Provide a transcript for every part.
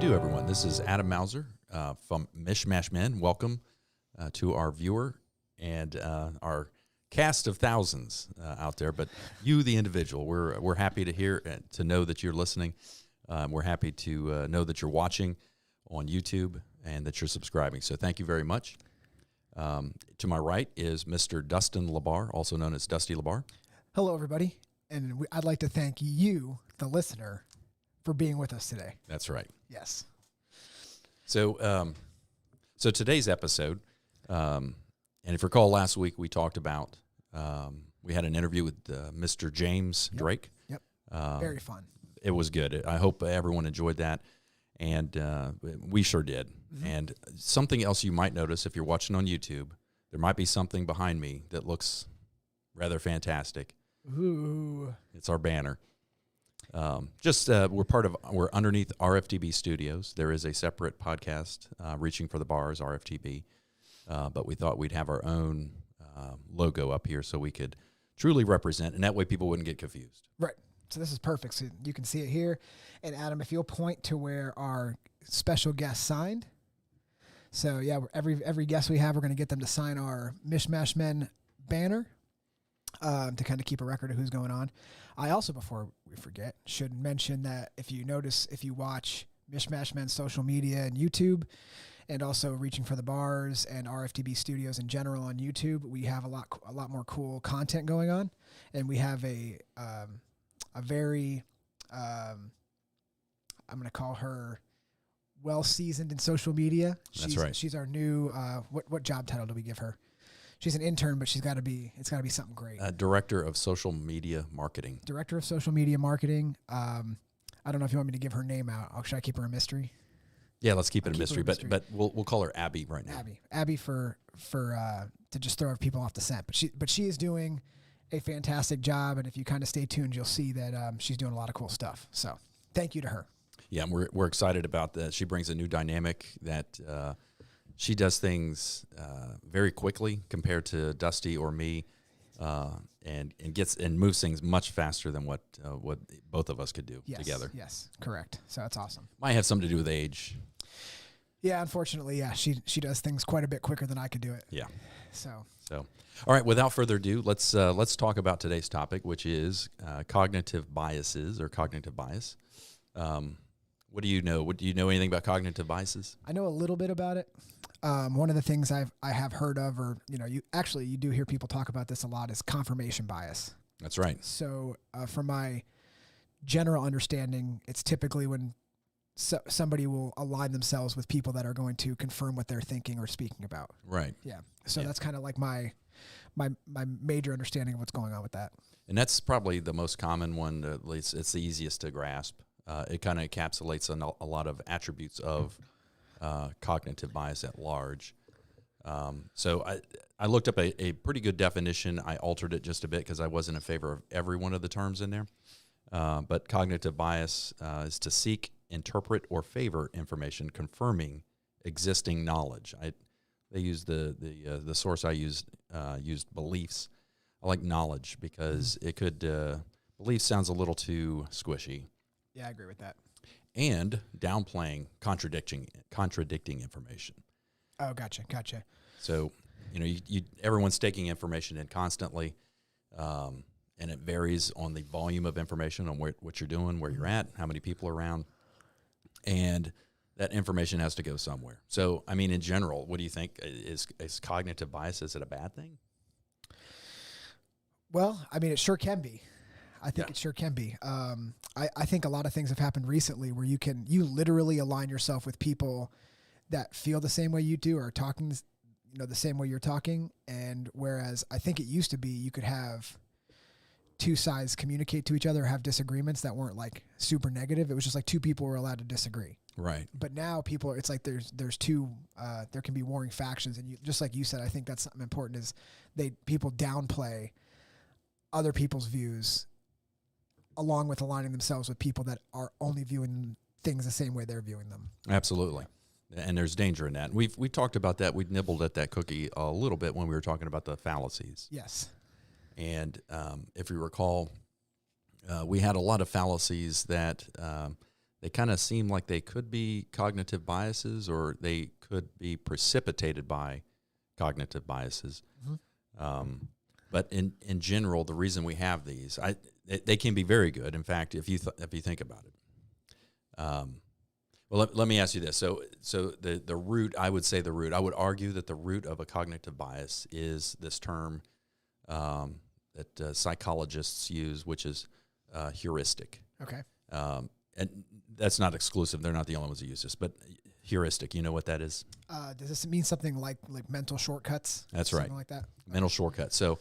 do, everyone? This is Adam Mauser from Mish Men. Welcome to our viewer and our cast of thousands out there. But you, the individual, we're happy to hear to know that you're listening. We're happy to know that you're watching on YouTube and that you're subscribing. So thank you very much. To my right is Mr. Dustin Labar, also known as Dusty Labar. Hello, everybody. And I'd like to thank you, the listener, for being with us today. That's right. Yes. So, so today's episode, and if you recall last week, we talked about, we had an interview with Mr. James Drake. Yep. Very fun. It was good. I hope everyone enjoyed that. And we sure did. Mm-hmm. And something else you might notice if you're watching on YouTube, there might be something behind me that looks rather fantastic. Ooh. It's our banner. We're underneath RFTB Studios. There is a separate podcast, Reaching for the Bars, RFTB. But we thought we'd have our own logo up here so we could truly represent, and that way people wouldn't get confused. Right. So this is perfect. So you can see it here. And Adam, if you'll point to where our special guest signed. So yeah, every guest we have, we're going to get them to sign our Mishmash Men banner to kind of keep a record of who's going on. I also, before we forget, should mention that if you watch Mishmash Men's social media and YouTube, and also Reaching for the Bars and RFTB Studios in general on YouTube, we have a lot more cool content going on, and we have a very I'm going to call her well-seasoned in social media. That's right. She's our new what job title do we give her? She's an intern, but it's got to be something great. Director of Social Media Marketing. Director of Social Media Marketing. I don't know if you want me to give her name out. Should I keep her a mystery? Yeah, let's keep it a mystery. But we'll call her Abby right now. Abby for to just throw people off the scent. But she is doing a fantastic job, and if you kind of stay tuned, you'll see that she's doing a lot of cool stuff. So thank you to her. Yeah, we're excited about that. She brings a new dynamic that she does things very quickly compared to Dusty or me, and moves things much faster than what both of us could do together. Yes, correct. So that's awesome. Might have something to do with age. Yeah, unfortunately, yeah, she does things quite a bit quicker than I could do it. Yeah. So all right. Without further ado, let's talk about today's topic, which is cognitive biases or cognitive bias. What do you know? Do you know anything about cognitive biases? I know a little bit about it. One of the things I have heard of, or you do hear people talk about this a lot, is confirmation bias. That's right. So from my general understanding, it's typically when somebody will align themselves with people that are going to confirm what they're thinking or speaking about. Right. Yeah. So that's kind of like my major understanding of what's going on with that. And that's probably the most common one. At least it's the easiest to grasp. It kind of encapsulates a lot of attributes of cognitive bias at large. So I looked up a pretty good definition. I altered it just a bit because I wasn't in favor of every one of the terms in there. But cognitive bias is to seek, interpret, or favor information confirming existing knowledge. They used the source I used beliefs. I like knowledge because it could belief sounds a little too squishy. Yeah, I agree with that. And downplaying, contradicting information. Oh, gotcha. So, everyone's taking information in constantly, and it varies on the volume of information, on what you're doing, where you're at, how many people are around, and that information has to go somewhere. So, I mean, in general, what do you think? Is cognitive bias, is it a bad thing? Well, I mean, it sure can be. I think it sure can be. I think a lot of things have happened recently where you literally align yourself with people that feel the same way you do or are talking, the same way you're talking. And whereas I think it used to be you could have two sides communicate to each other, have disagreements that weren't like super negative. It was just like two people were allowed to disagree. Right. But now it's like there's two, there can be warring factions. And just like you said, I think that's something important is people downplay other people's views along with aligning themselves with people that are only viewing things the same way they're viewing them. Absolutely. And there's danger in that. We've talked about that. We nibbled at that cookie a little bit when we were talking about the fallacies. Yes. And if you recall, we had a lot of fallacies that they kind of seem like they could be cognitive biases, or they could be precipitated by cognitive biases. But in general, the reason we have these, they can be very good. In fact, if you think about it. Well, let me ask you this. So the root, I would argue that the root of a cognitive bias is this term that psychologists use, which is heuristic. Okay. And that's not exclusive. They're not the only ones who use this, but heuristic, you know what that is? Does this mean something like mental shortcuts? That's something right. Like that? Mental shortcuts. So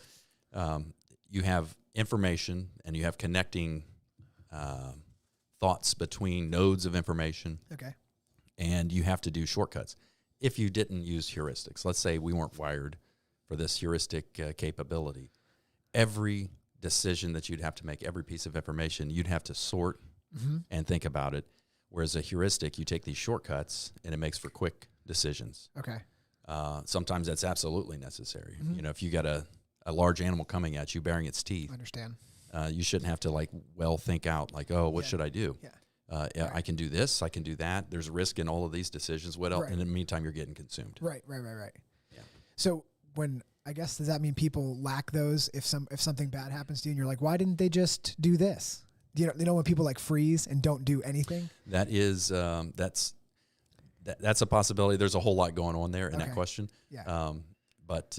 you have information and you have connecting thoughts between nodes of information. Okay. And you have to do shortcuts. If you didn't use heuristics, let's say we weren't wired for this heuristic capability, every decision that you'd have to make, every piece of information, you'd have to sort and think about it. Whereas a heuristic, you take these shortcuts and it makes for quick decisions. Okay. Sometimes that's absolutely necessary. You know, if you got a large animal coming at you, baring its teeth, I understand. You shouldn't have to think out what should I do? Yeah. Right. I can do this, I can do that. There's risk in all of these decisions. What else? Right. And in the meantime, you're getting consumed. Right. Yeah. So does that mean people lack those if something bad happens to you and you're like, why didn't they just do this? You know when people freeze and don't do anything? That is that's a possibility. There's a whole lot going on there in that question. Yeah. But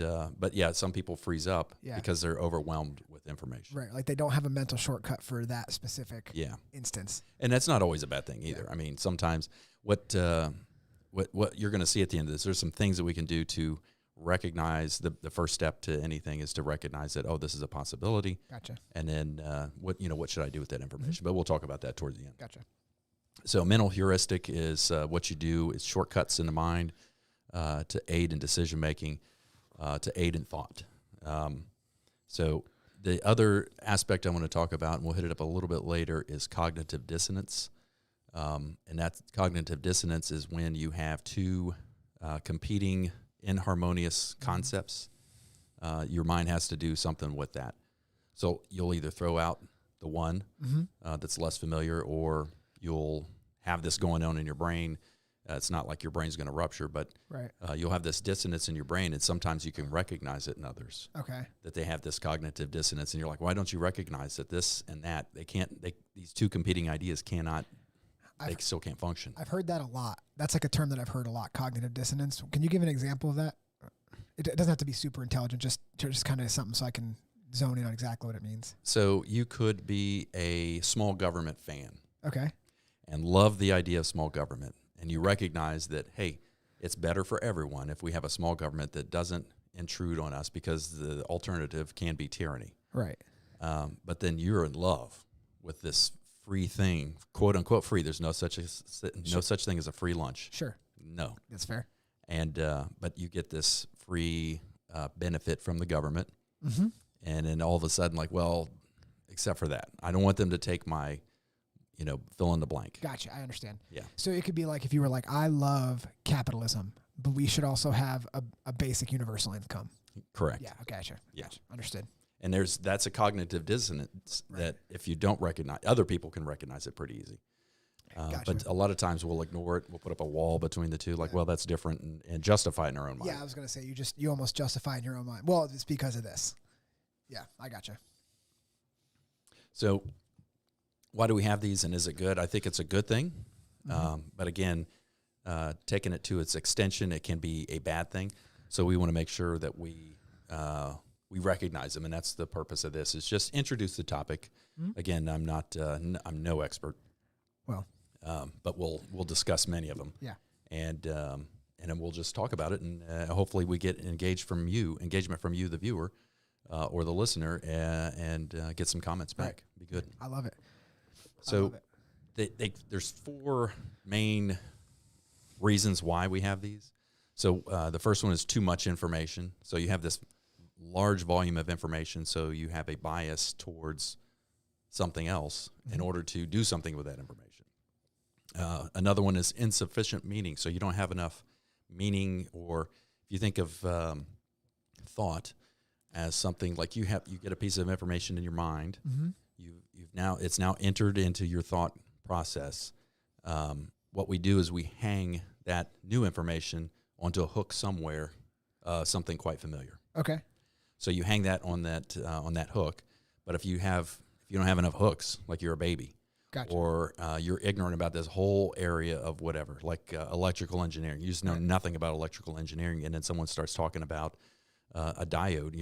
yeah, some people freeze up because they're overwhelmed with information. Right. Like they don't have a mental shortcut for that specific instance. And that's not always a bad thing either. Yeah. I mean, sometimes what you're going to see at the end of this, there's some things that we can do to recognize. The first step to anything is to recognize that, this is a possibility. Gotcha. And then what should I do with that information? But we'll talk about that towards the end. Gotcha. So mental heuristic is what you do is shortcuts in the mind to aid in decision making. To aid in thought. So the other aspect I want to talk about, and we'll hit it up a little bit later, is cognitive dissonance. And that cognitive dissonance is when you have two competing inharmonious concepts. Your mind has to do something with that. So you'll either throw out the one that's less familiar, or you'll have this going on in your brain. It's not like your brain's going to rupture, but you'll have this dissonance in your brain, and sometimes you can recognize it in others. Okay. That they have this cognitive dissonance, and you're like, why don't you recognize that this and that? These two competing ideas still can't function. I've heard that a lot. That's a term that I've heard a lot, cognitive dissonance. Can you give an example of that? It doesn't have to be super intelligent, just kind of something so I can zone in on exactly what it means. So you could be a small government fan. Okay. And love the idea of small government. And you recognize that, hey, it's better for everyone if we have a small government that doesn't intrude on us, because the alternative can be tyranny. Right. But then you're in love with this free thing, quote unquote free. There's no such thing as a free lunch. Sure. No. That's fair. And but you get this free benefit from the government, and then all of a sudden, except for that, I don't want them to take my fill in the blank. Gotcha. I understand. Yeah. So it could be like if you were like, I love capitalism, but we should also have a basic universal income. Correct. Yeah. Gotcha. Yeah. Gotcha. Understood. And that's a cognitive dissonance that if you don't recognize, other people can recognize it pretty easy. Gotcha. But a lot of times we'll ignore it. We'll put up a wall between the two, well, that's different, and justify it in our own mind. Yeah, I was going to say, you almost justify in your own mind. Well, it's because of this. Yeah, I gotcha. So why do we have these, and is it good? I think it's a good thing. But again, taking it to its extension, it can be a bad thing. So we want to make sure that we recognize them, and that's the purpose of this, is just introduce the topic. Again, I'm no expert. Well, but we'll discuss many of them. Yeah. And then we'll just talk about it, and hopefully we get engagement from you, the viewer, or the listener, and get some comments back. Right. Be good. I love it. So there's four main reasons why we have these. So the first one is too much information. So you have this large volume of information, so you have a bias towards something else in order to do something with that information. Another one is insufficient meaning. So you don't have enough meaning, or if you think of thought as something like you get a piece of information in your mind, it's now entered into your thought process. what we do is we hang that new information onto a hook somewhere, something quite familiar. Okay. So you hang that on that hook. But if you don't have enough hooks, like you're a baby, Gotcha. or you're ignorant about this whole area of whatever, like electrical engineering, you just know nothing about electrical engineering, and then someone starts talking about a diode,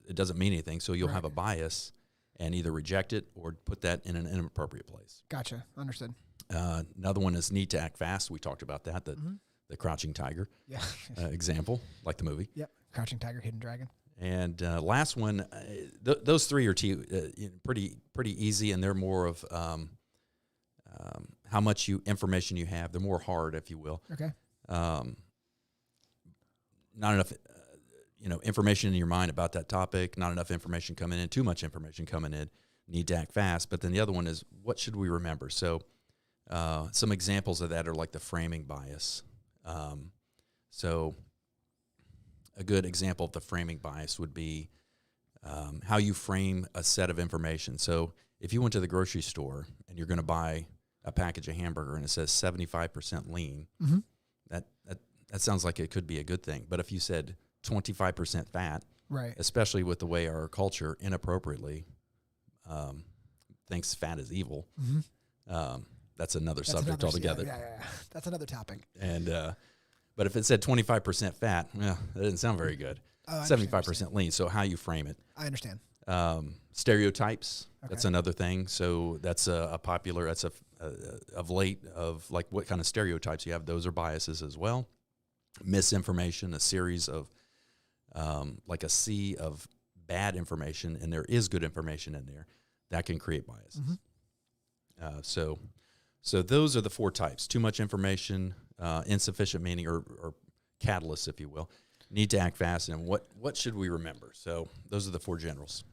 it doesn't mean anything, so you'll have a bias and either reject it or put that in an inappropriate place. Gotcha. Understood. Another one is need to act fast. We talked about that, the crouching tiger example, like the movie. Yep. Crouching tiger, hidden dragon. And last one, those three are pretty easy, and they're more of how much information you have. They're more hard, if you will. Okay. Not enough, information in your mind about that topic. Not enough information coming in. Too much information coming in. Need to act fast. But then the other one is, what should we remember? So some examples of that are like the framing bias. So a good example of the framing bias would be how you frame a set of information. So if you went to the grocery store and you're going to buy a package of hamburger and it says 75% lean, that sounds like it could be a good thing. But if you said 25% fat, right, especially with the way our culture inappropriately thinks fat is evil, that's another subject altogether. Yeah. That's another topic. And but if it said 25% fat, that didn't sound very good. 75% lean. So how you frame it. I understand. Stereotypes. Okay. That's another thing. So that's a popular. That's of late of like what kind of stereotypes you have. Those are biases as well. Misinformation. A series of like a sea of bad information, and there is good information in there that can create biases. So those are the four types: too much information, insufficient meaning, or catalysts, if you will. Need to act fast, and what should we remember? So those are the four generals.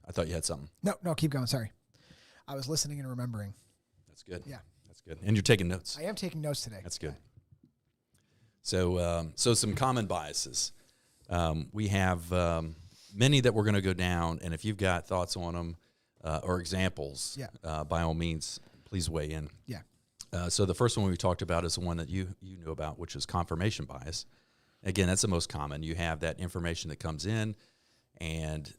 I thought you had something. No, keep going. Sorry. I was listening and remembering. That's good. Yeah. That's good. And you're taking notes. I am taking notes today. That's good. So some common biases. We have many that we're going to go down, and if you've got thoughts on them or examples, by all means, please weigh in. Yeah. So the first one we talked about is the one that you knew about, which is confirmation bias. Again, that's the most common. You have that information that comes in, and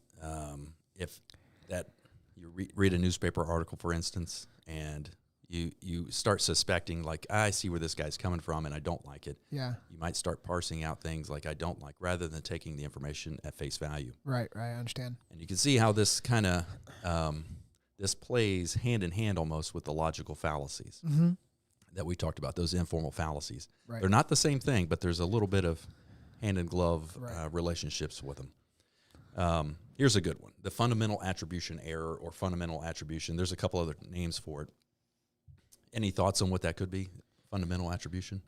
if that you read a newspaper article, for instance, and you start suspecting, like, I see where this guy's coming from, and I don't like it. Yeah. You might start parsing out things like I don't like, rather than taking the information at face value. Right. I understand. And you can see how this kind of this plays hand in hand almost with the logical fallacies that we talked about, those informal fallacies. Right. They're not the same thing, but there's a little bit of hand-in-glove relationships with them. Here's a good one. The fundamental attribution error or fundamental attribution. There's a couple other names for it. Any thoughts on what that could be, fundamental attribution?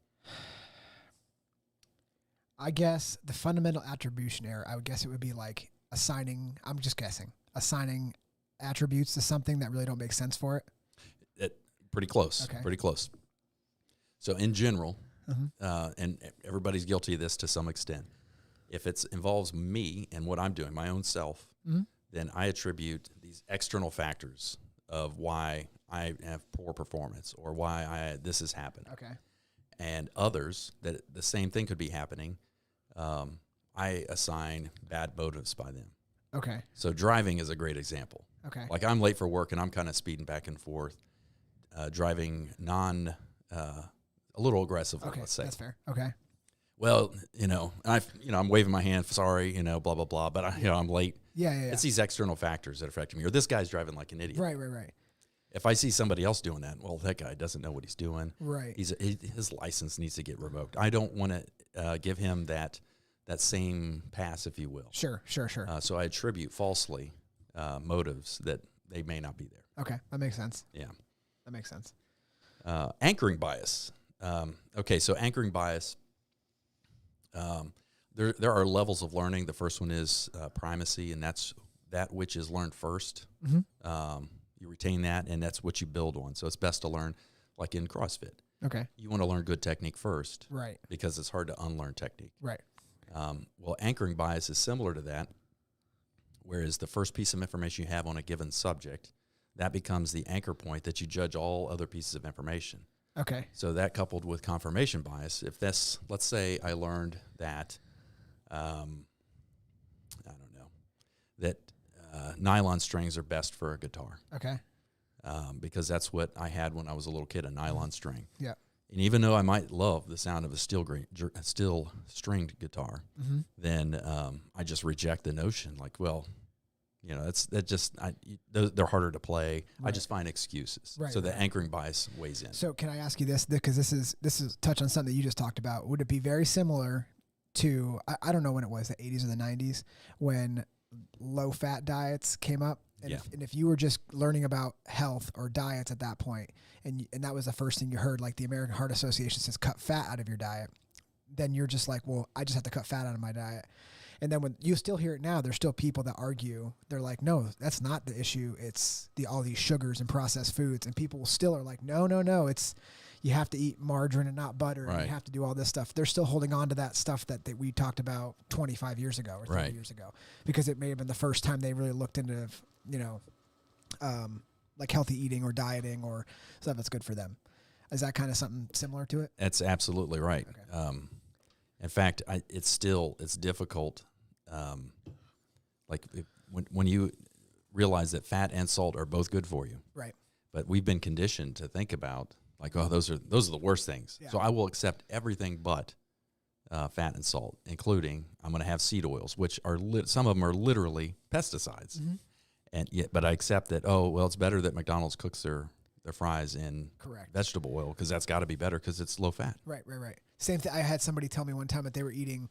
I guess the fundamental attribution error, I would guess it would be like assigning attributes to something that really don't make sense for it. Pretty close. Okay. Pretty close. So in general, and everybody's guilty of this to some extent, if it involves me and what I'm doing, my own self, then I attribute these external factors of why I have poor performance or why this has happened. Okay. And others, that the same thing could be happening, I assign bad motives by them. Okay. So driving is a great example. Okay. Like I'm late for work and I'm kind of speeding back and forth, driving a little aggressively, let's say. That's fair. Okay. Well, I'm waving my hand, sorry, blah, blah, blah, but I'm late. Yeah. It's these external factors that affect me. Or this guy's driving like an idiot. Right. If I see somebody else doing that, well, that guy doesn't know what he's doing. Right. His license needs to get revoked. I don't want to give him that same pass, if you will. Sure. So I attribute falsely motives that they may not be there. Okay. That makes sense. Yeah. That makes sense. Anchoring bias. So anchoring bias, there are levels of learning. The first one is primacy, and that's that which is learned first. You retain that, and that's what you build on. So it's best to learn, like in CrossFit. Okay. You want to learn good technique first. Right. Because it's hard to unlearn technique. Right. Well, anchoring bias is similar to that, whereas the first piece of information you have on a given subject, that becomes the anchor point that you judge all other pieces of information. Okay. So that coupled with confirmation bias, if this, let's say I learned that, I don't know, that nylon strings are best for a guitar. Okay. Because that's what I had when I was a little kid, a nylon string. Yeah. And even though I might love the sound of a steel stringed guitar, then I just reject the notion. Like, well, you know, they're harder to play. Right. I just find excuses. Right, so the right. anchoring bias weighs in. So can I ask you this? Because this is touch on something that you just talked about. Would it be very similar to, I don't know when it was, the 80s or the 90s, when low-fat diets came up? And, if you were just learning about health or diets at that point, and that was the first thing you heard, like the American Heart Association says cut fat out of your diet, then you're just like, well, I just have to cut fat out of my diet. And then when you still hear it now, there's still people that argue. They're like, no, that's not the issue. It's all these sugars and processed foods. And people still are like, no, it's you have to eat margarine and not butter. Right. And you have to do all this stuff. They're still holding on to that stuff that we talked about 25 years ago or 30 years ago, because it may have been the first time they really looked into, you know, like healthy eating or dieting or stuff that's good for them. Is that kind of something similar to it? That's absolutely right. Okay. In fact, it's difficult. When you realize that fat and salt are both good for you, right? But we've been conditioned to think about like, oh, those are the worst things. Yeah. So I will accept everything but fat and salt, including I'm going to have seed oils, which are some of them are literally pesticides. Mm-hmm. And yet, but I accept that. Oh, well, it's better that McDonald's cooks their fries in Correct. vegetable oil because that's got to be better because it's low fat. Right. Same thing. I had somebody tell me one time that they were eating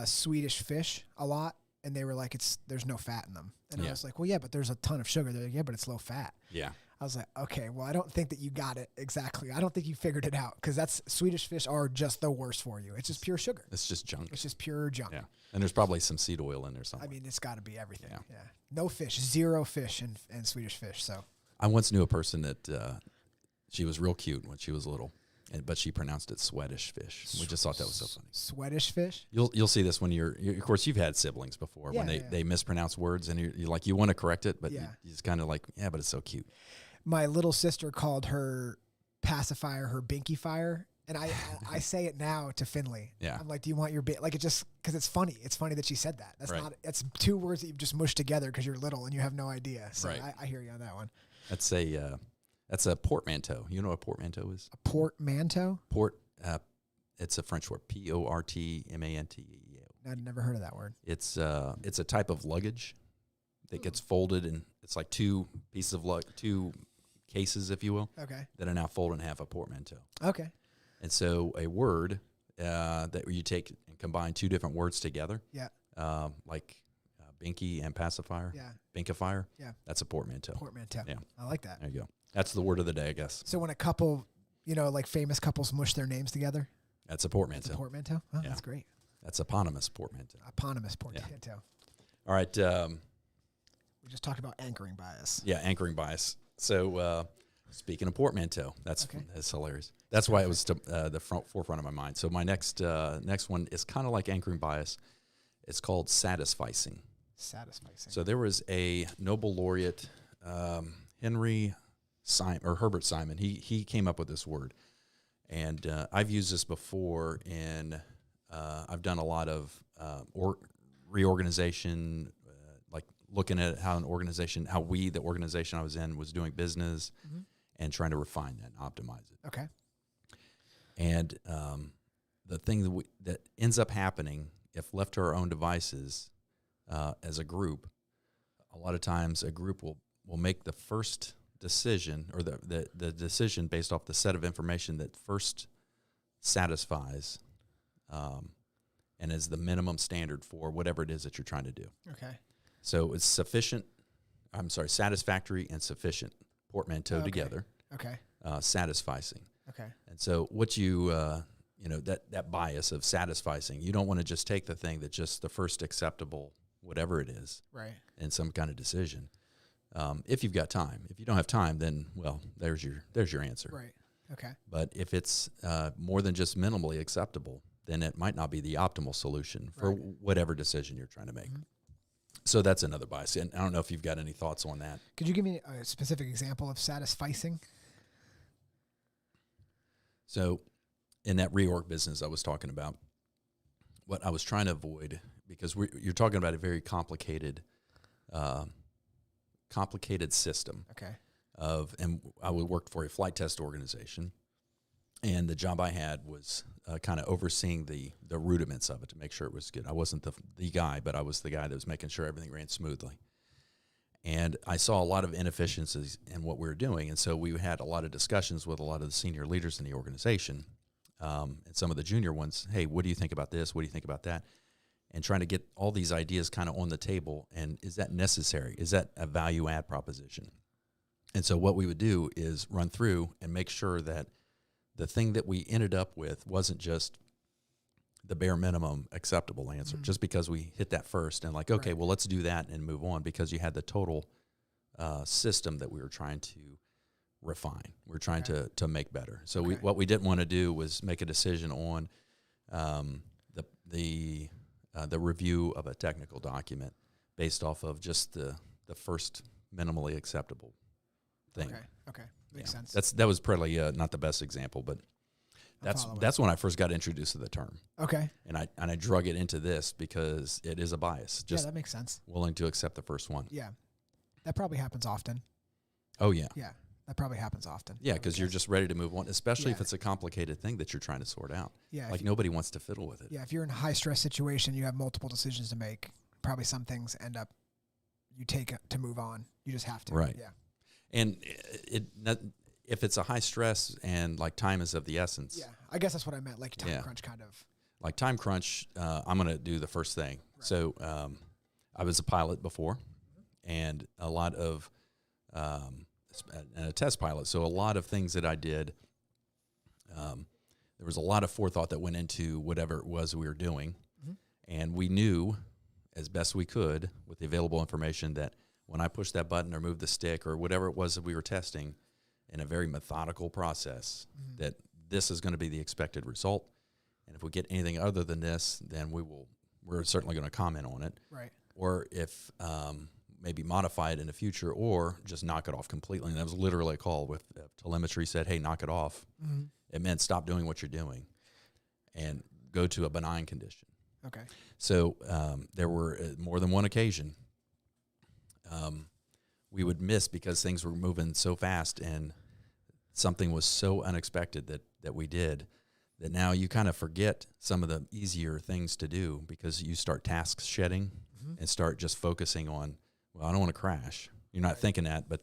Swedish fish a lot, and they were like, there's no fat in them. And I was like, well, yeah, but there's a ton of sugar. They're like, yeah, but it's low fat. Yeah. I was like, okay, well, I don't think that you got it exactly. I don't think you figured it out, because Swedish fish are just the worst for you. It's just pure sugar. It's just junk. It's just pure junk. Yeah. And there's probably some seed oil in there somewhere. I mean, it's got to be everything. Yeah. No fish, zero fish and Swedish fish. So I once knew a person that she was real cute when she was little, but she pronounced it Swedish fish. We just thought that was so funny. Swedish fish? You'll see this when you're of course, you've had siblings before when they mispronounce words and you're like, you want to correct it, but you just kind of like, yeah, but it's so cute. My little sister called her pacifier her binky fire. And I say it now to Finley. Yeah. I'm like, do you want your like, it just, because it's funny. It's funny that she said that. That's two words that you've just mushed together because you're little and you have no idea. So I hear you on that one. That's a portmanteau. You know what a portmanteau is? A portmanteau? It's a French word, Portmanteau. I'd never heard of that word. It's a type of luggage that gets folded, and it's like two pieces of two cases, if you will. Okay. That are now folded in half, a portmanteau. Okay. And so a word that you take and combine two different words together. Yeah. Like binky and pacifier. Yeah. Binkifier. Yeah. That's a portmanteau. Portmanteau. Yeah. I like that. There you go. That's the word of the day, I guess. So when a couple, like famous couples mush their names together. That's a portmanteau. That's a portmanteau? Oh, yeah. That's great. That's eponymous portmanteau. Eponymous portmanteau. Yeah. All right. We just talked about anchoring bias. Yeah, anchoring bias. So speaking of portmanteau, that's hilarious. That's why it was the forefront of my mind. So my next one is kind of like anchoring bias. It's called satisficing. Satisficing. So there was a Nobel laureate, Herbert Simon. He came up with this word, and I've used this before. I've done a lot of reorganization, like looking at how the organization I was in was doing business, and trying to refine that and optimize it. Okay. And the thing that ends up happening, if left to our own devices, as a group, a lot of times a group will make the first decision, or the decision based off the set of information that first satisfies and is the minimum standard for whatever it is that you're trying to do. Okay. So it's satisfactory and sufficient, portmanteau together. Okay. Satisficing. Okay. And so what that bias of satisficing, you don't want to just take the thing that just the first acceptable, whatever it is, right, in some kind of decision. If you've got time. If you don't have time, then, well, there's your answer. Right. Okay. But if it's more than just minimally acceptable, then it might not be the optimal solution for whatever decision you're trying to make. So that's another bias. And I don't know if you've got any thoughts on that. Could you give me a specific example of satisficing? So in that reorg business I was talking about, what I was trying to avoid, because you're talking about a very complicated system. Okay. And I worked for a flight test organization, and the job I had was kind of overseeing the rudiments of it to make sure it was good. I wasn't the guy, but I was the guy that was making sure everything ran smoothly. And I saw a lot of inefficiencies in what we were doing, and so we had a lot of discussions with a lot of the senior leaders in the organization, and some of the junior ones. Hey, what do you think about this? What do you think about that? And trying to get all these ideas kind of on the table, and is that necessary? Is that a value add proposition? And so what we would do is run through and make sure that the thing that we ended up with wasn't just the bare minimum acceptable answer, just because we hit that first and like, okay, well, let's do that and move on, because you had the total system that we were trying to refine. We're trying to make better. So what we didn't want to do was make a decision on the review of a technical document based off of just the first minimally acceptable thing. Okay. Makes sense. That was probably not the best example, but that's when I first got introduced to the term. Okay. And I drug it into this because it is a bias. Just that makes sense. Willing to accept the first one. Yeah. That probably happens often. Oh, yeah. Yeah. That probably happens often. Yeah, because you're just ready to move on, especially if it's a complicated thing that you're trying to sort out. Yeah. Like nobody wants to fiddle with it. Yeah. If you're in a high stress situation, you have multiple decisions to make. Probably some things you take to move on. You just have to. Right. Yeah. And if it's a high stress and like time is of the essence. Yeah, I guess that's what I meant, like time crunch kind of. Like time crunch, I'm going to do the first thing. Right. So I was a pilot before, and a lot of, and a test pilot. So a lot of things that I did, there was a lot of forethought that went into whatever it was we were doing. And we knew as best we could with the available information that when I pushed that button or moved the stick or whatever it was that we were testing in a very methodical process, that this is going to be the expected result. And if we get anything other than this, then we're certainly going to comment on it. Right. Or if maybe modify it in the future, or just knock it off completely. And that was literally a call with telemetry said, hey, knock it off. It meant stop doing what you're doing and go to a benign condition. Okay. So there were more than one occasion we would miss because things were moving so fast and something was so unexpected that we did, that now you kind of forget some of the easier things to do because you start task shedding and start just focusing on, well, I don't want to crash. You're not thinking that, but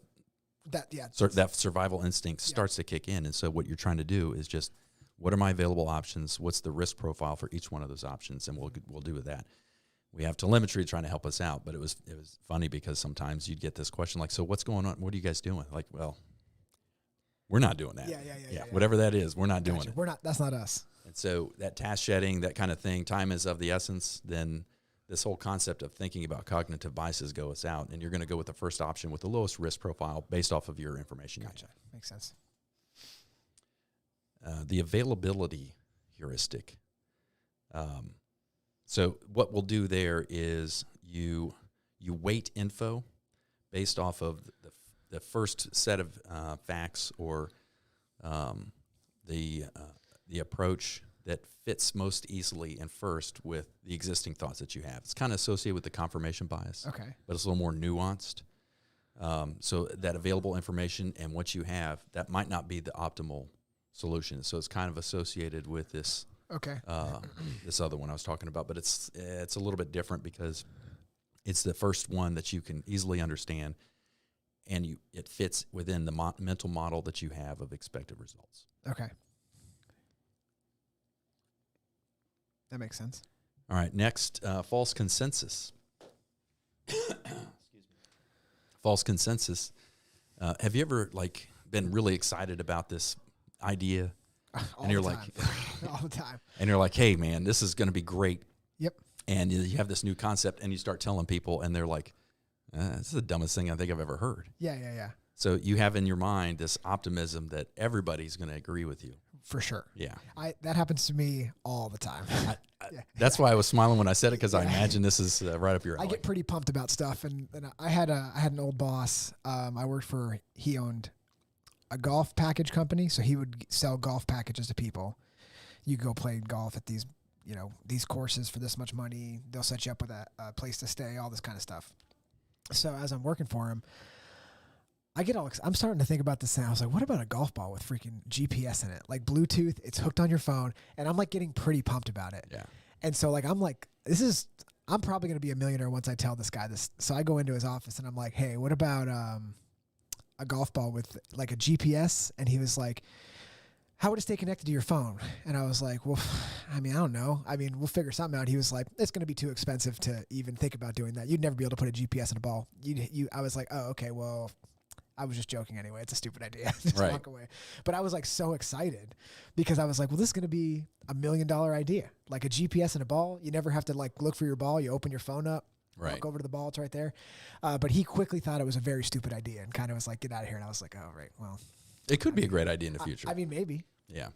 that survival instinct starts to kick in. And so what you're trying to do is just, what are my available options? What's the risk profile for each one of those options? And we'll do with that. We have telemetry trying to help us out, but it was funny because sometimes you'd get this question like, so what's going on? What are you guys doing? Like, well, we're not doing that. Yeah. Whatever that is, we're not doing it. We're not. That's not us. And so that task shedding, that kind of thing, time is of the essence. Then this whole concept of thinking about cognitive biases goes out, and you're going to go with the first option with the lowest risk profile based off of your information. Gotcha. Makes sense. The availability heuristic. So what we'll do there is you weight info based off of the first set of facts or the approach that fits most easily and first with the existing thoughts that you have. It's kind of associated with the confirmation bias, okay, but it's a little more nuanced. So that available information and what you have, that might not be the optimal solution. So it's kind of associated with this. Okay. This other one I was talking about, but it's a little bit different because it's the first one that you can easily understand, and it fits within the mental model that you have of expected results. Okay. That makes sense. All right. Next, false consensus. Excuse me. False consensus. Have you ever been really excited about this idea? All the time. And you're like, hey, man, this is going to be great. Yep. And you have this new concept, and you start telling people, and they're like, this is the dumbest thing I think I've ever heard. Yeah. So you have in your mind this optimism that everybody's going to agree with you. For sure. Yeah. That happens to me all the time. That's why I was smiling when I said it, because I imagine this is right up your alley. I get pretty pumped about stuff, and I had an old boss. I worked for. He owned a golf package company, so he would sell golf packages to people. You go play golf at these, these courses for this much money. They'll set you up with a place to stay, all this kind of stuff. So as I'm working for him, I'm starting to think about this thing. I was like, what about a golf ball with freaking GPS in it? Like Bluetooth, it's hooked on your phone, and I'm like getting pretty pumped about it. Yeah. And so like, I'm probably going to be a millionaire once I tell this guy this. So I go into his office and I'm like, hey, what about a golf ball with like a GPS? And he was like, how would it stay connected to your phone? And I was like, well, I don't know. We'll figure something out. He was like, it's going to be too expensive to even think about doing that. You'd never be able to put a GPS in a ball. I was like, oh, okay, well, I was just joking anyway. It's a stupid idea. Just right. Walk away. But I was like so excited because I was like, well, this is going to be $1 million idea. Like a GPS in a ball. You never have to like look for your ball. You open your phone up, walk over to the ball. It's right there. But he quickly thought it was a very stupid idea and kind of was like, get out of here. And I was like, oh, right. Well, it could be a great idea in the future. Maybe. Yeah.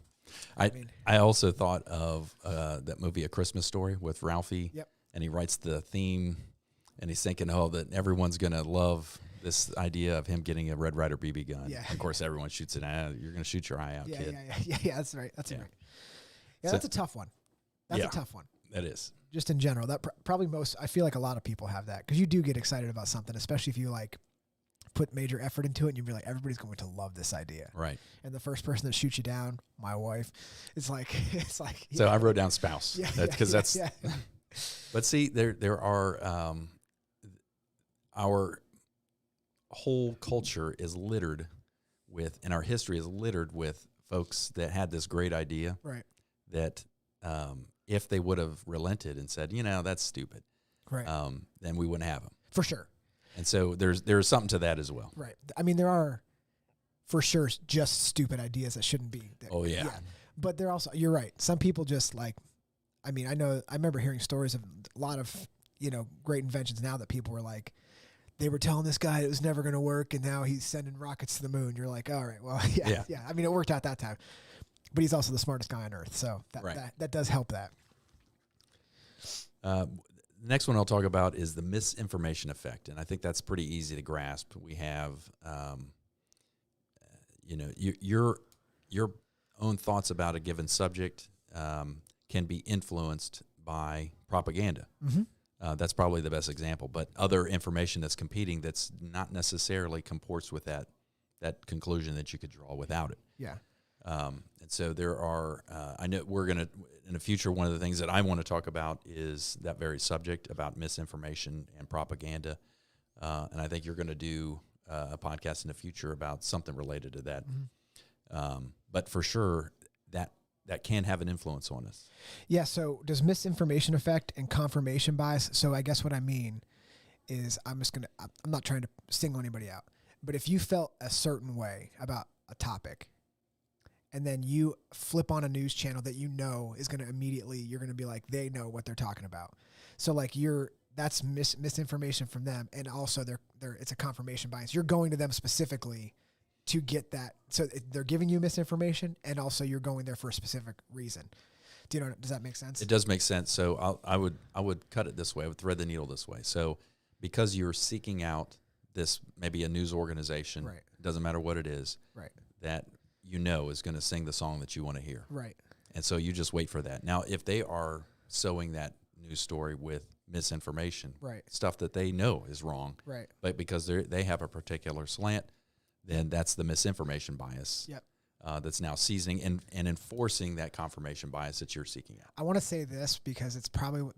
I also thought of that movie, A Christmas Story, with Ralphie. Yep. And he writes the theme, and he's thinking, that everyone's going to love this idea of him getting a Red Ryder BB gun. Yeah. Of course, everyone shoots it. You're going to shoot your eye out, kid. Yeah, that's right. That's right. Yeah, that's a tough one. That's a tough one. That is. Just in general, that probably I feel like a lot of people have that because you do get excited about something, especially if you like put major effort into it and you'd be like, everybody's going to love this idea. Right. And the first person that shoots you down, my wife, it's like. So I wrote down spouse. Yeah. That's. But see, there are our whole culture is littered with, and our history is littered with folks that had this great idea. Right. That if they would have relented and said, that's stupid. Right. Then we wouldn't have them. For sure. And so there's something to that as well. Right. There are, for sure, just stupid ideas that shouldn't be there. Oh, yeah. But they're also, you're right. Some people just like, I remember hearing stories of a lot of, great inventions now that people were like, they were telling this guy it was never going to work, and now he's sending rockets to the moon. You're like, all right, well, yeah. It worked out that time. But he's also the smartest guy on Earth, so that does help that. The next one I'll talk about is the misinformation effect, and I think that's pretty easy to grasp. We have, your own thoughts about a given subject can be influenced by propaganda. Mm-hmm. That's probably the best example, but other information that's competing that's not necessarily comports with that conclusion that you could draw without it. Yeah. And so there are, I know we're going to, in the future, one of the things that I want to talk about is that very subject about misinformation and propaganda. And I think you're going to do a podcast in the future about something related to that. Mm-hmm. But for sure, that can have an influence on us. Yeah. So does misinformation affect and confirmation bias? So I guess what I mean is I'm not trying to single anybody out, but if you felt a certain way about a topic and then you flip on a news channel that you're going to be like, they know what they're talking about. So like that's misinformation from them. And also it's a confirmation bias. You're going to them specifically to get that. So they're giving you misinformation, and also you're going there for a specific reason. Does that make sense? It does make sense. So I would cut it this way. I would thread the needle this way. So because you're seeking out this, maybe a news organization, right. It doesn't matter what it is, right. That is going to sing the song that you want to hear. Right. And so you just wait for that. Now, if they are sowing that news story with misinformation, right. Stuff that they know is wrong, right. But because they have a particular slant, then that's the misinformation bias. Yep. That's now seizing and enforcing that confirmation bias that you're seeking out. I want to say this because it's probably,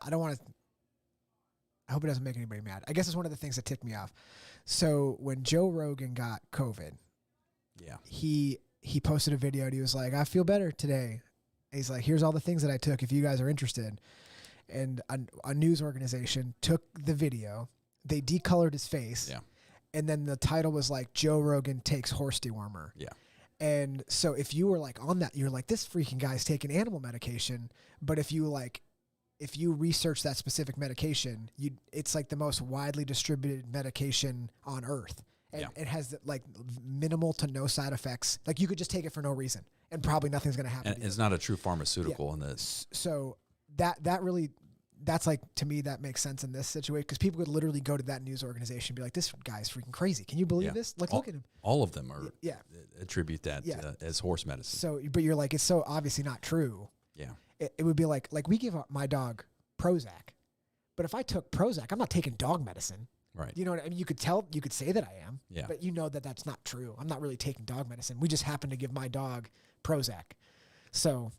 I don't want to, I hope it doesn't make anybody mad. I guess it's one of the things that ticked me off. So when Joe Rogan got COVID, yeah, he posted a video and he was like, I feel better today. And he's like, here's all the things that I took if you guys are interested. And a news organization took the video, they decolored his face. Yeah. And then the title was like, Joe Rogan takes horse dewormer. Yeah. And so if you were like on that, you're like, this freaking guy's taking animal medication. But if you research that specific medication, it's like the most widely distributed medication on earth. and it has like minimal to no side effects. Like you could just take it for no reason, and probably nothing's going to happen. And it's not a true pharmaceutical in this. So that really, that's like, to me, that makes sense in this situation, because people could literally go to that news organization and be like, this guy's freaking crazy. Can you believe this? Like, look at him. All of them are attribute that as horse medicine. So, but you're like, it's so obviously not true. Yeah. It would be like we give my dog Prozac, but if I took Prozac, I'm not taking dog medicine. Right. You know what I mean? You could say that I am, but you know that that's not true. I'm not really taking dog medicine. We just happen to give my dog Prozac. So,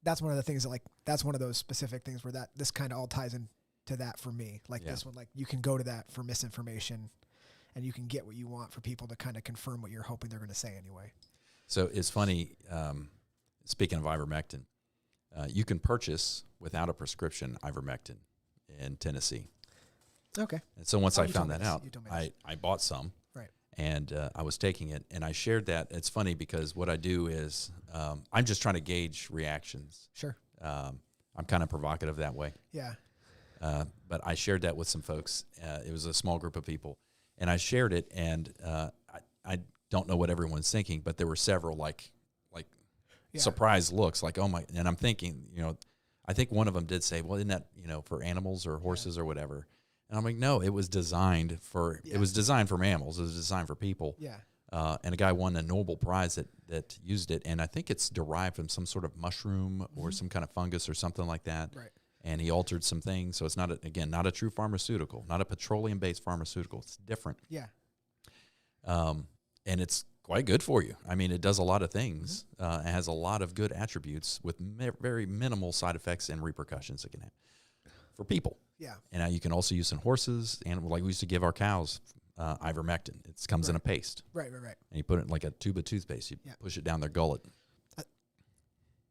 that's one of the things that, like, that's one of those specific things where this kind of all ties into that for me. Like this one, like you can go to that for misinformation, and you can get what you want for people to kind of confirm what you're hoping they're going to say anyway. So it's funny, speaking of ivermectin, you can purchase without a prescription ivermectin in Tennessee. Okay. And so once I found that out, I bought some. Right. And I was taking it, and I shared that. It's funny because what I do is I'm just trying to gauge reactions. Sure. I'm kind of provocative that way. Yeah. But I shared that with some folks. It was a small group of people, and I shared it, and I don't know what everyone's thinking, but there were several like surprised looks, like, oh my, and I'm thinking, I think one of them did say, well, isn't that, for animals or horses or whatever? And I'm like, no, it was designed for mammals. It was designed for people. Yeah. And a guy won a Nobel Prize that used it, and I think it's derived from some sort of mushroom or some kind of fungus or something like that. Right. And he altered some things, so it's not a true pharmaceutical, not a petroleum-based pharmaceutical. It's different. Yeah. And it's quite good for you. I mean, it does a lot of things. It has a lot of good attributes with very minimal side effects and repercussions it can have for people. Yeah. And you can also use in horses, and like we used to give our cows ivermectin. It comes in a paste. Right. And you put it in like a tube of toothpaste. You push it down their gullet.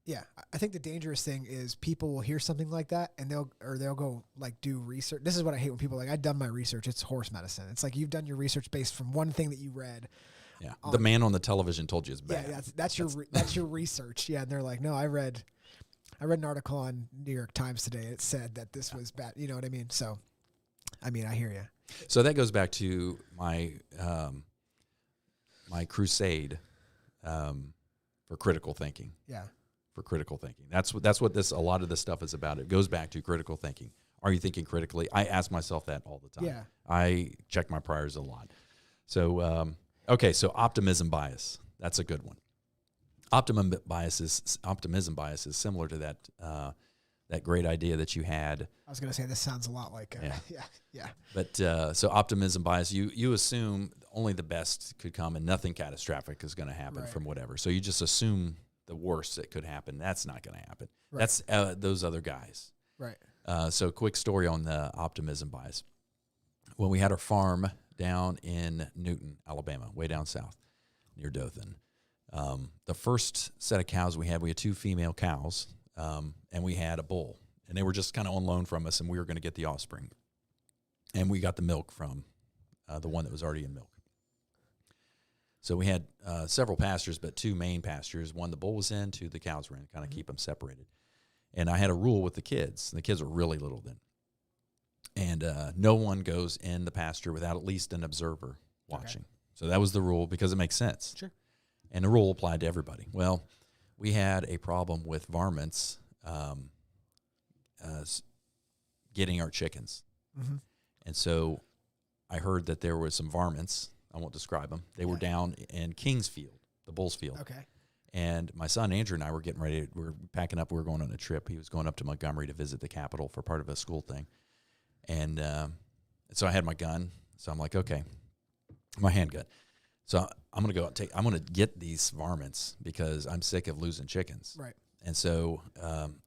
Yeah. I think the dangerous thing is people will hear something like that, and they'll go like do research. This is what I hate when people are like, I've done my research. It's horse medicine. It's like, you've done your research based from one thing that you read. Yeah. The man on the television told you it's bad. Yeah. That's your research. Yeah. And they're like, no, I read an article on New York Times today. It said that this was bad. You know what I mean? So, I hear you. So that goes back to my my crusade for critical thinking. Yeah. For critical thinking. That's what a lot of this stuff is about. It goes back to critical thinking. Are you thinking critically? I ask myself that all the time. Yeah. I check my priors a lot. So, okay, so optimism bias. That's a good one. Optimism bias is similar to that great idea that you had. I was going to say, this sounds a lot like yeah. But so optimism bias, you assume only the best could come and nothing catastrophic is going to happen from whatever. So you just assume the worst that could happen. That's not going to happen. Right. That's those other guys. Right. So quick story on the optimism bias. When we had our farm down in Newton, Alabama, way down south near Dothan, the first set of cows we had 2 female cows, and we had a bull, and they were just kind of on loan from us, and we were going to get the offspring, and we got the milk from the one that was already in milk. So we had several pastures, but 2 main pastures. One the bull was in, 2 the cows were in, kind of keep them separated. And I had a rule with the kids. The kids were really little then. And no one goes in the pasture without at least an observer watching. Okay. So that was the rule because it makes sense. Sure. And the rule applied to everybody. Well, we had a problem with varmints getting our chickens. Mm-hmm. And so I heard that there were some varmints. I won't describe them. They were down in Kingsfield, the Bulls field. Okay. And my son Andrew and I were getting ready. We were packing up. We were going on a trip. He was going up to Montgomery to visit the Capitol for part of a school thing. And so I had my gun. So I'm like, okay, my handgun. So I'm going to go I'm going to get these varmints because I'm sick of losing chickens. Right. And so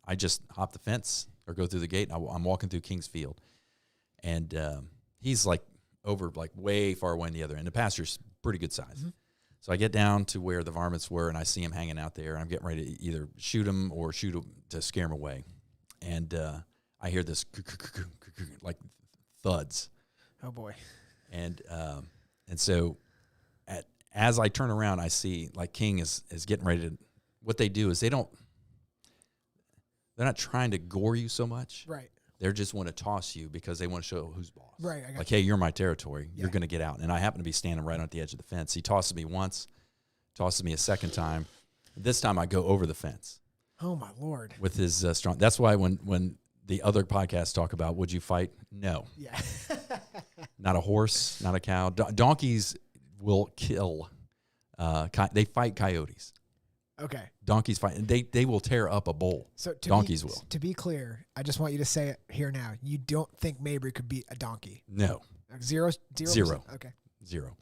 I just hop the fence or go through the gate. And I'm walking through Kingsfield. And he's like over like way far away on the other end. The pasture's pretty good size. Mm-hmm. So I get down to where the varmints were, and I see him hanging out there. And I'm getting ready to either shoot him or shoot him to scare him away. And I hear this like thuds. Oh boy! And so as I turn around, I see like King is getting ready to. What they do is they're not trying to gore you so much. Right. They just want to toss you because they want to show who's boss. Right. I got Like, hey, you're my territory. Yeah. You're going to get out. And I happen to be standing right at the edge of the fence. He tosses me once, tosses me a second time. This time I go over the fence. Oh, my Lord. With his strong. That's why when the other podcasts talk about, would you fight? No. Yeah. Not a horse, not a cow. Donkeys will kill. They fight coyotes. Okay. Donkeys fight. They will tear up a bull. So donkeys will. To be clear, I just want you to say it here now. You don't think Mabry could beat a donkey? No. Like zero. Okay. Zero.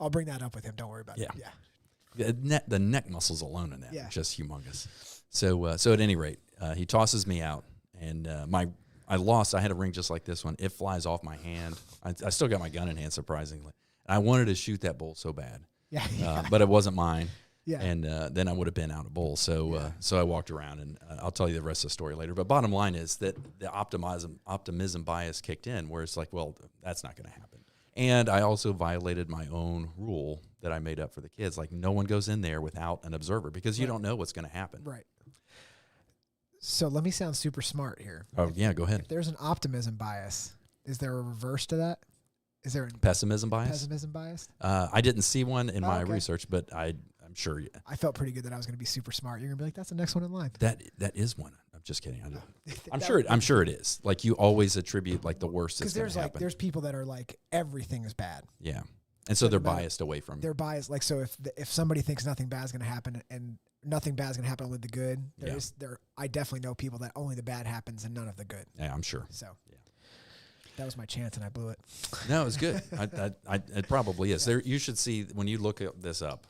I'll bring that up with him. Don't worry about it. Yeah. The neck muscles alone in that Yeah. are just humongous. So at any rate, he tosses me out, and I lost. I had a ring just like this one. It flies off my hand. I still got my gun in hand, surprisingly. And I wanted to shoot that bull so bad. Yeah. But it wasn't mine. Yeah. And then I would have been out of bull. So I walked around, and I'll tell you the rest of the story later. But bottom line is that the optimism bias kicked in, where it's like, well, that's not going to happen. And I also violated my own rule that I made up for the kids. Like, no one goes in there without an observer because you don't know what's going to happen. Right. So let me sound super smart here. Oh, yeah, go ahead. If there's an optimism bias, is there a reverse to that? Is there a Pessimism bias? pessimism bias? I didn't see one in my okay. research, but I'm sure I felt pretty good that I was going to be super smart. You're going to be like, that's the next one in line. that is one. I'm just kidding. I'm sure it is. Like, you always attribute like the worst that's going to happen. There's people that are like, everything is bad. Yeah. And so they're biased away from They're biased. Like, so if somebody thinks nothing bad is going to happen and nothing bad is going to happen, only the good, I definitely know people that only the bad happens and none of the good. Yeah, I'm sure. So that was my chance and I blew it. No, it was good. It probably is. There, you should see when you look this up.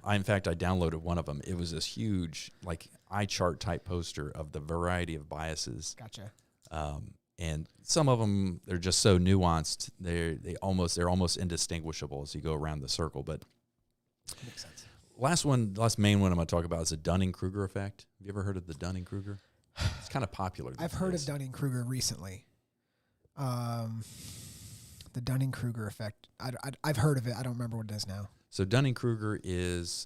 In fact, I downloaded one of them. It was this huge, like, eye chart type poster of the variety of biases. Gotcha. And some of them, they're just so nuanced. They're almost indistinguishable as you go around the circle. But Makes sense. last main one I'm going to talk about is the Dunning-Kruger effect. Have you ever heard of the Dunning-Kruger? It's kind of popular. I've heard of Dunning-Kruger recently. The Dunning-Kruger effect. I've heard of it. I don't remember what it is now. So Dunning-Kruger is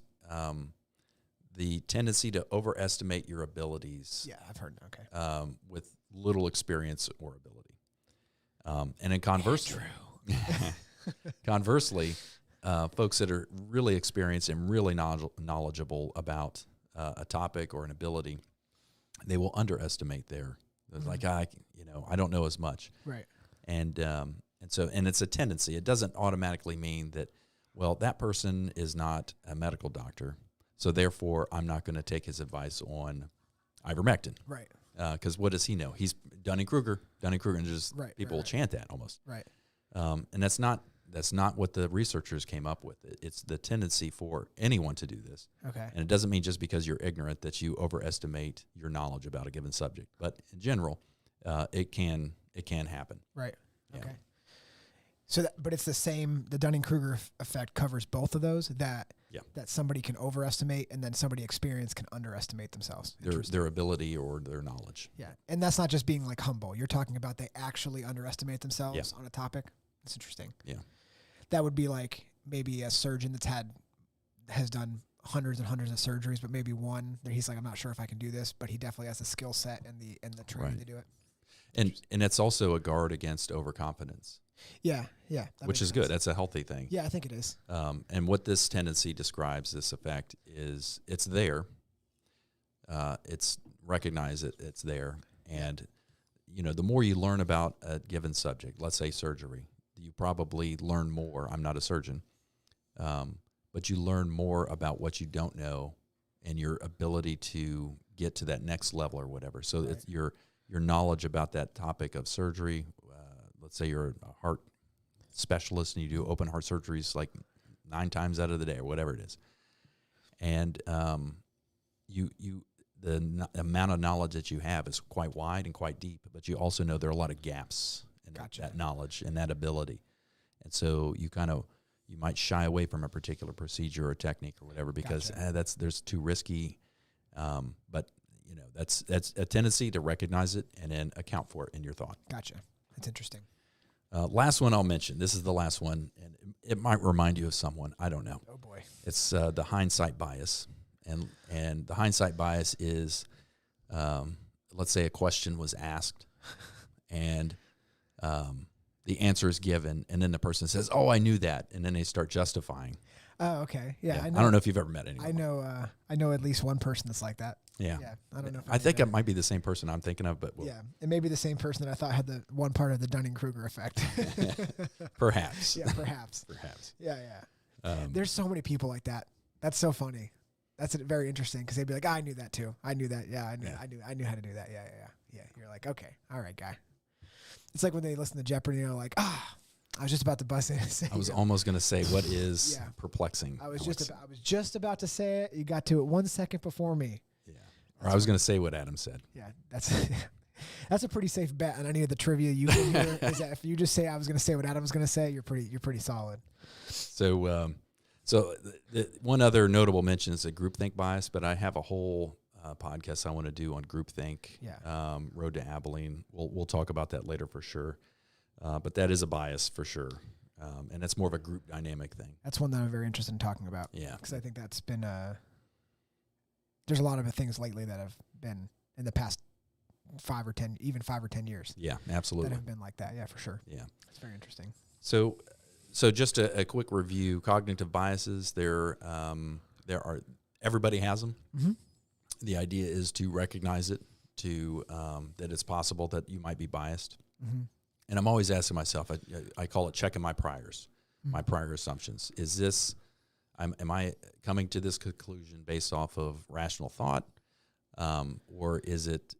the tendency to overestimate your abilities. Yeah, I've heard. Okay. With little experience or ability. And then conversely, folks that are really experienced and really knowledgeable about a topic or an ability, they will underestimate their. Like, I don't know as much. Right. And it's a tendency. It doesn't automatically mean that, well, that person is not a medical doctor, so therefore I'm not going to take his advice on ivermectin. Right. Because what does he know? He's Dunning-Kruger, and just people will chant that almost. Right. And that's not what the researchers came up with. It's the tendency for anyone to do this. Okay. And it doesn't mean just because you're ignorant that you overestimate your knowledge about a given subject. But in general, it can happen. Right. Yeah. Okay. So, but it's the same. The Dunning-Kruger effect covers both of those. That somebody can overestimate, and then somebody experienced can underestimate themselves. Their ability or their knowledge. Yeah, and that's not just being like humble. You're talking about they actually underestimate themselves on a topic. That's interesting. Yeah, that would be like maybe a surgeon has done hundreds and hundreds of surgeries, but maybe one that he's like, I'm not sure if I can do this, but he definitely has the skill set and the training to do it. And it's also a guard against overconfidence. Yeah, which is good. That's a healthy thing. Yeah, I think it is. And what this tendency describes, this effect, is it's there. It's recognize it's there, and the more you learn about a given subject, let's say surgery, you probably learn more. I'm not a surgeon, but you learn more about what you don't know, and your ability to get to that next level or whatever. So it's your knowledge about that topic of surgery. Let's say you're a heart specialist and you do open heart surgeries like 9 times out of the day or whatever it is. And the amount of knowledge that you have is quite wide and quite deep, but you also know there are a lot of gaps in that knowledge and that ability. And so you might shy away from a particular procedure or technique or whatever because there's too risky. But that's a tendency to recognize it and then account for it in your thought. Gotcha. That's interesting. Last one I'll mention. This is the last one, and it might remind you of someone. I don't know. Oh boy. It's the hindsight bias, and the hindsight bias is, let's say a question was asked, and the answer is given, and then the person says, "Oh, I knew that," and then they start justifying. Oh, okay. Yeah, I don't know if you've ever met anyone. I know at least one person that's like that. Yeah. I don't know. If I think it might be the same person I'm thinking of, but yeah, it may be the same person that I thought had the one part of the Dunning-Kruger effect. Perhaps. Yeah, perhaps. Perhaps. Yeah. There's so many people like that. That's so funny. That's very interesting because they'd be like, I knew that too. I knew that. Yeah, I knew how to do that. Yeah. You're like, okay, all right, guy. It's like when they listen to Jeopardy, you know, like, I was just about to bust in and say. I was almost going to say, what is perplexing? I was just about to say it. You got to it 1 second before me. Yeah. Or I was going to say what Adam said. Yeah, that's a pretty safe bet on any of the trivia you can hear. Is that if you just say I was going to say what Adam was going to say, you're pretty solid. So, the one other notable mention is a groupthink bias, but I have a whole podcast I want to do on groupthink. Yeah. Road to Abilene. We'll talk about that later for sure. But that is a bias for sure, and it's more of a group dynamic thing. That's one that I'm very interested in talking about. Yeah, because I think that's been there's a lot of things lately that have been in the past 5 or 10 years. Yeah, absolutely. That have been like that. Yeah, for sure. Yeah, it's very interesting. So just a quick review: cognitive biases. There are everybody has them. Mm-hmm. The idea is to recognize it, to that it's possible that you might be biased. Mm-hmm. And I'm always asking myself, I call it checking my priors, my prior assumptions. Is this, am I coming to this conclusion based off of rational thought, or is it,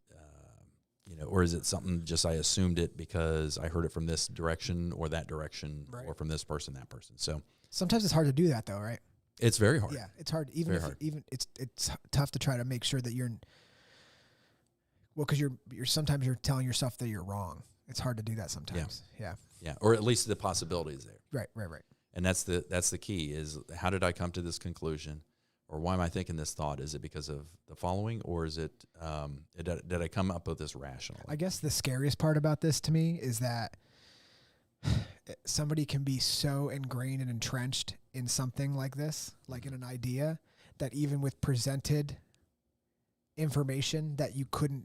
or is it something just I assumed it because I heard it from this direction or that direction, right, or from this person, that person. So sometimes it's hard to do that, though, right? It's very hard. Yeah, it's hard. Even it's tough to try to make sure that you're. Well, because you're sometimes you're telling yourself that you're wrong. It's hard to do that sometimes. Yeah. Or at least the possibility is there. Right. And that's the key is how did I come to this conclusion, or why am I thinking this thought? Is it because of the following, or is it did I come up with this rationally? I guess the scariest part about this to me is that somebody can be so ingrained and entrenched in something like this, like in an idea, that even with presented information that you couldn't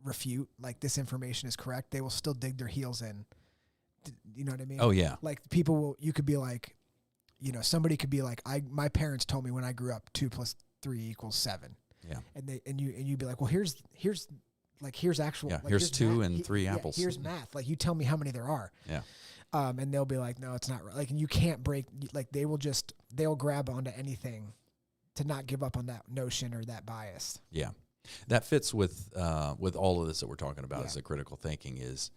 refute, like this information is correct, they will still dig their heels in. You know what I mean? Oh yeah. Like you could be like, somebody could be like, my parents told me when I grew up 2 + 3 = 7. Yeah. And you'd be like, well, here's actual. Yeah. Like, here's 2 math. and 3 apples. Here's math. Like, you tell me how many there are. Yeah. And they'll be like, no, it's not right. Like, and you can't break. Like, they'll grab onto anything to not give up on that notion or that bias. Yeah. That fits with all of this that we're talking about as a critical thinking is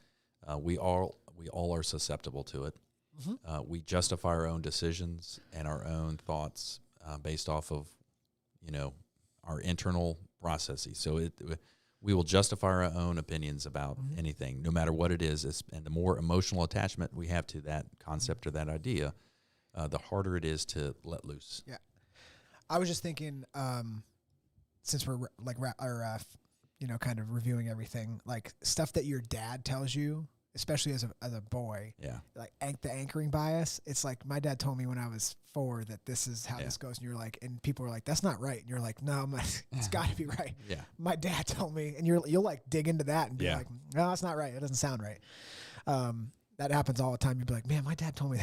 we all are susceptible to it. Mm-hmm. We justify our own decisions and our own thoughts based off of, our internal processes. So we will justify our own opinions about anything, no matter what it is. And the more emotional attachment we have to that concept or that idea, the harder it is to let loose. Yeah. I was just thinking, since we're kind of reviewing everything, like stuff that your dad tells you, especially as a boy, like the anchoring bias. It's like my dad told me when I was 4 that this is how this goes, and you're like, and people are like, that's not right, and you're like, no, it's got to be right. Yeah, my dad told me, and you'll like dig into that and be like, no, that's not right. It doesn't sound right. That happens all the time. You'd be like, man, my dad told me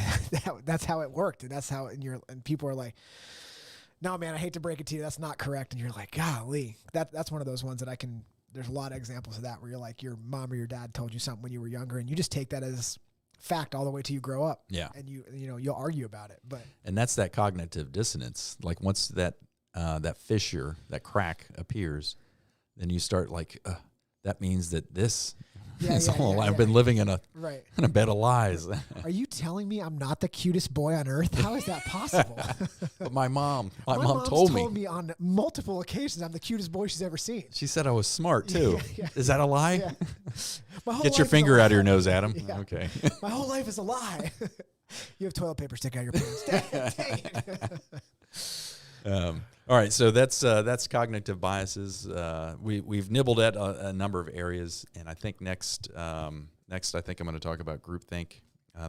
that's how it worked, and that's how, and people are like, no, man, I hate to break it to you, that's not correct. And you're like, golly, that's one of those ones that I can. There's a lot of examples of that where you're like, your mom or your dad told you something when you were younger, and you just take that as fact all the way till you grow up. Yeah, and you'll argue about it. And that's that cognitive dissonance. Like once that fissure, that crack appears, then you start like, that means that this. I've been living in a bed of lies. Are you telling me I'm not the cutest boy on earth? How is that possible? But my mom told me on multiple occasions I'm the cutest boy she's ever seen. She said I was smart too. Is that a lie? Yeah. Get your finger out of your nose, Adam. Yeah. Okay. My whole life is a lie. You have toilet paper stick out your pants. Dang it. All right, so that's cognitive biases. We've nibbled at a number of areas, and I think next I think I'm going to talk about groupthink.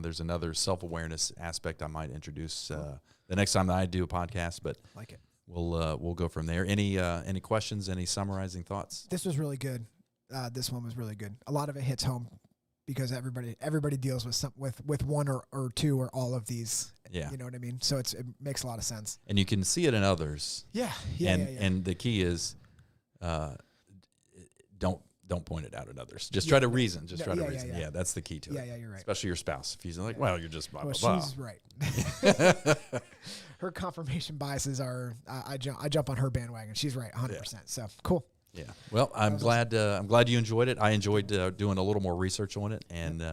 There's another self-awareness aspect I might introduce the next time that I do a podcast, but like it. We'll go from there. Any questions? Any summarizing thoughts? This was really good. this one was really good. A lot of it hits home because everybody deals with one or two or all of these. Yeah. You know what I mean? So it makes a lot of sense. And you can see it in others. Yeah. And the key is, don't point it out at others. Just try to reason. Just try to reason. Yeah, that's the key to it. Yeah, you're right. Especially your spouse. If he's like, well, you're just blah, blah, blah. She's right. Her confirmation biases are, I jump on her bandwagon. She's right, 100%. So cool. Yeah. Well, I'm glad you enjoyed it. I enjoyed doing a little more research on it, and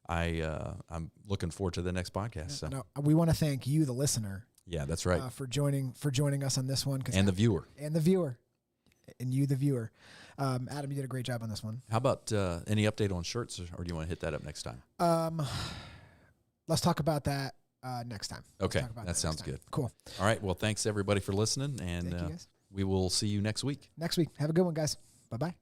I'm looking forward to the next podcast. So no, we want to thank you, the listener. Yeah, that's right. For joining us on this one, and the viewer, and you, the viewer. Adam, you did a great job on this one. How about any update on shirts, or do you want to hit that up next time? Let's talk about that next time. Okay, that sounds good. Cool. All right. Well, thanks everybody for listening, and we will see you next week. Have a good one, guys. Bye-bye.